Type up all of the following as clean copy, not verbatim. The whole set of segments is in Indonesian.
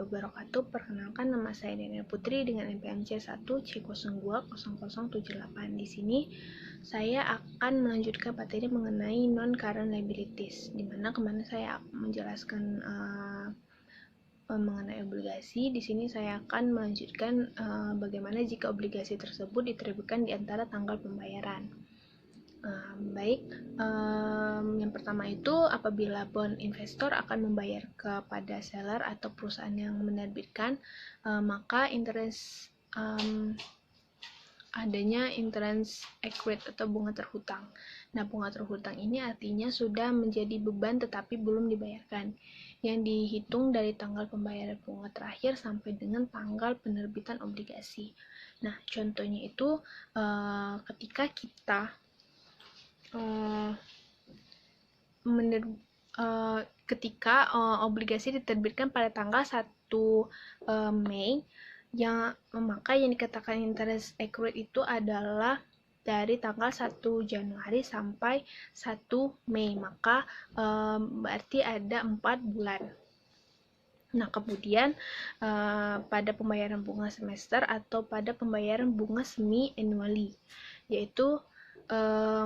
wabarakatuh. Perkenalkan, nama saya Daniel Putri dengan NPMC 1C020078. Di sini saya akan melanjutkan materi mengenai non-current liabilities, di mana kemarin saya menjelaskan mengenai obligasi. Di sini saya akan melanjutkan bagaimana jika obligasi tersebut diterbitkan di antara tanggal pembayaran. Yang pertama itu apabila bond investor akan membayar kepada seller atau perusahaan yang menerbitkan, maka adanya interest accrued atau bunga terhutang. Nah, bunga terhutang ini artinya sudah menjadi beban tetapi belum dibayarkan, yang dihitung dari tanggal pembayaran bunga terakhir sampai dengan tanggal penerbitan obligasi. Nah, contohnya itu ketika kita obligasi diterbitkan pada tanggal 1 Mei, maka yang dikatakan interest accrued itu adalah dari tanggal 1 Januari sampai 1 Mei, maka berarti ada 4 bulan. Nah, kemudian pada pembayaran bunga semester atau pada pembayaran bunga semi-annually, yaitu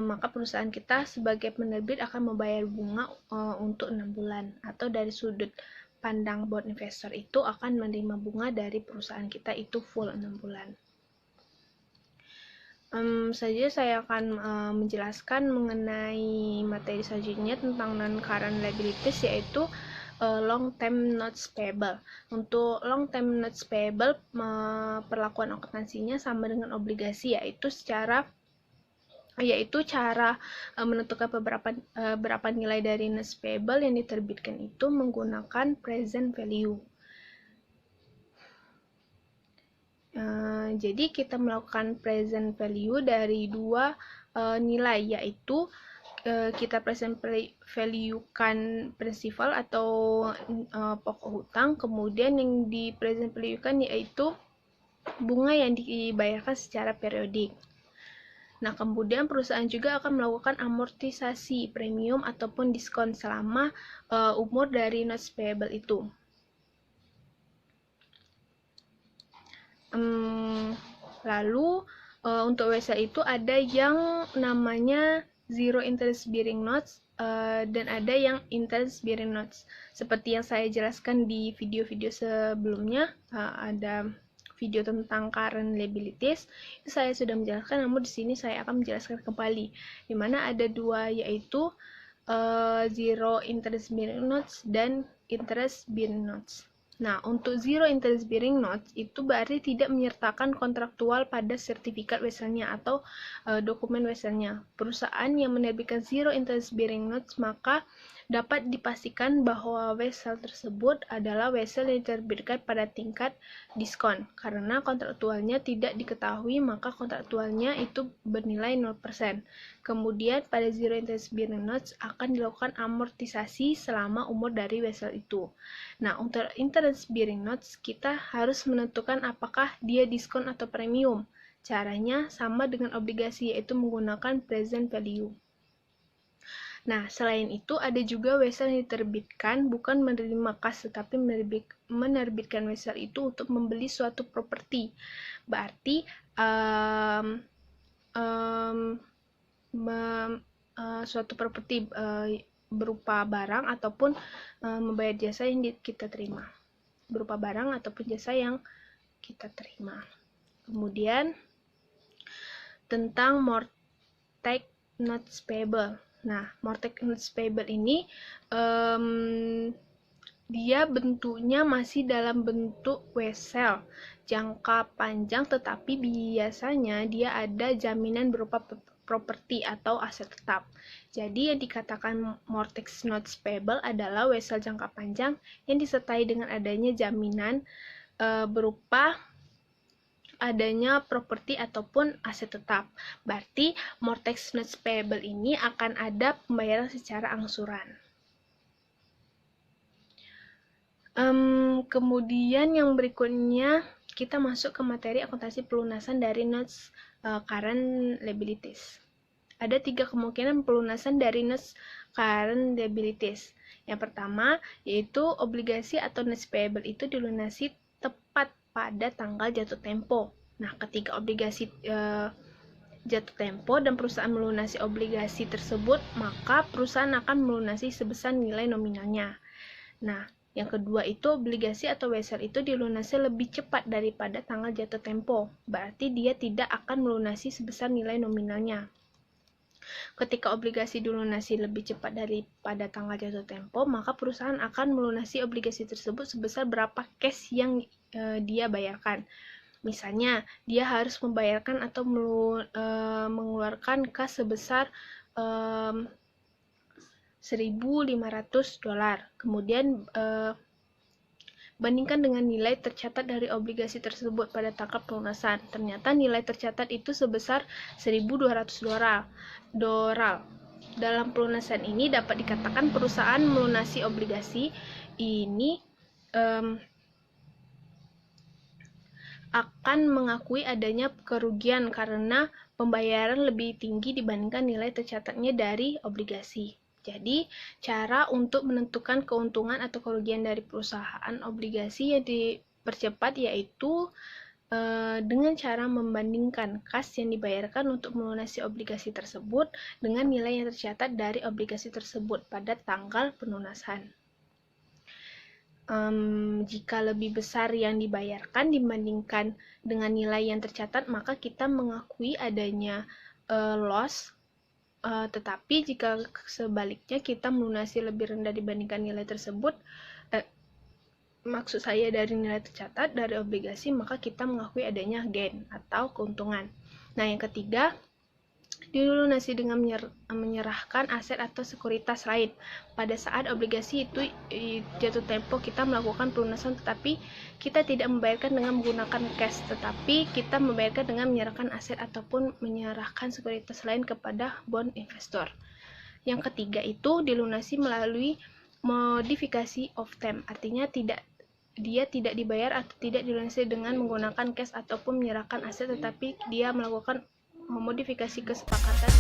maka perusahaan kita sebagai penerbit akan membayar bunga untuk 6 bulan, atau dari sudut pandang bond investor itu akan menerima bunga dari perusahaan kita itu full 6 bulan. Saja saya akan menjelaskan mengenai materi selanjutnya tentang non-current liabilities, yaitu long term notes payable. Untuk long term notes payable, perlakuan akuntansinya sama dengan obligasi, yaitu cara menentukan berapa nilai dari notes payable yang diterbitkan itu menggunakan present value. Jadi kita melakukan present value dari dua nilai, yaitu kita present value-kan principal atau pokok hutang, kemudian yang di present value-kan yaitu bunga yang dibayarkan secara periodik. Nah, kemudian perusahaan juga akan melakukan amortisasi premium ataupun diskon selama umur dari notes payable itu. Lalu untuk wesel itu ada yang namanya zero interest bearing notes dan ada yang interest bearing notes. Seperti yang saya jelaskan di video-video sebelumnya, ada video tentang current liabilities, itu saya sudah menjelaskan, namun di sini saya akan menjelaskan kembali, di mana ada dua, yaitu zero interest bearing notes dan interest bearing notes. Nah, untuk zero interest bearing notes itu berarti tidak menyertakan kontraktual pada sertifikat weselnya atau dokumen weselnya. Perusahaan yang menerbitkan zero interest bearing notes maka dapat dipastikan bahwa wesel tersebut adalah wesel yang diterbitkan pada tingkat diskon. Karena kontraktualnya tidak diketahui, maka kontraktualnya itu bernilai 0%. Kemudian pada zero interest bearing notes akan dilakukan amortisasi selama umur dari wesel itu. Nah, untuk interest bearing notes kita harus menentukan apakah dia diskon atau premium. Caranya sama dengan obligasi, yaitu menggunakan present value. Nah, selain itu ada juga wesel yang diterbitkan bukan menerima kas, tetapi menerbitkan wesel itu untuk membeli suatu properti. Berarti suatu properti berupa barang ataupun membayar jasa yang kita terima, berupa barang ataupun jasa yang kita terima. Kemudian tentang mortgage notes payable. Nah, mortgage notes payable ini dia bentuknya masih dalam bentuk wesel jangka panjang, tetapi biasanya dia ada jaminan berupa properti atau aset tetap. Jadi yang dikatakan mortgage notes payable adalah wesel jangka panjang yang disertai dengan adanya jaminan berupa adanya properti ataupun aset tetap. Berarti mortgage notes payable ini akan ada pembayaran secara angsuran. Kemudian yang berikutnya kita masuk ke materi akuntansi pelunasan dari notes current liabilities. Ada 3 kemungkinan pelunasan dari notes current liabilities. Yang pertama yaitu obligasi atau notes payable itu dilunasi tepat pada tanggal jatuh tempo. Nah, ketika obligasi jatuh tempo dan perusahaan melunasi obligasi tersebut, maka perusahaan akan melunasi sebesar nilai nominalnya. Nah, yang kedua itu obligasi atau WSR itu dilunasi lebih cepat daripada tanggal jatuh tempo. Berarti dia tidak akan melunasi sebesar nilai nominalnya. Ketika obligasi dilunasi lebih cepat daripada tanggal jatuh tempo, maka perusahaan akan melunasi obligasi tersebut sebesar berapa cash yang dia bayarkan. Misalnya, dia harus membayarkan atau mengeluarkan kas sebesar $1.500. Kemudian bandingkan dengan nilai tercatat dari obligasi tersebut pada tanggal pelunasan. Ternyata nilai tercatat itu sebesar $1.200. Dalam pelunasan ini dapat dikatakan perusahaan melunasi obligasi ini akan mengakui adanya kerugian karena pembayaran lebih tinggi dibandingkan nilai tercatatnya dari obligasi. Jadi, cara untuk menentukan keuntungan atau kerugian dari perusahaan obligasi yang dipercepat yaitu dengan cara membandingkan kas yang dibayarkan untuk melunasi obligasi tersebut dengan nilai yang tercatat dari obligasi tersebut pada tanggal pelunasan. Jika lebih besar yang dibayarkan dibandingkan dengan nilai yang tercatat, maka kita mengakui adanya loss. Tetapi jika sebaliknya kita melunasi lebih rendah dibandingkan nilai tersebut, maksud saya dari nilai tercatat dari obligasi, maka kita mengakui adanya gain atau keuntungan. Nah, yang ketiga, dilunasi dengan menyerahkan aset atau sekuritas lain. Pada saat obligasi itu jatuh tempo, kita melakukan pelunasan tetapi kita tidak membayarkan dengan menggunakan cash, tetapi kita membayarkan dengan menyerahkan aset ataupun menyerahkan sekuritas lain kepada bond investor. Yang ketiga itu dilunasi melalui modifikasi of term, artinya dia tidak dibayar atau tidak dilunasi dengan menggunakan cash ataupun menyerahkan aset, tetapi dia melakukan memodifikasi kesepakatan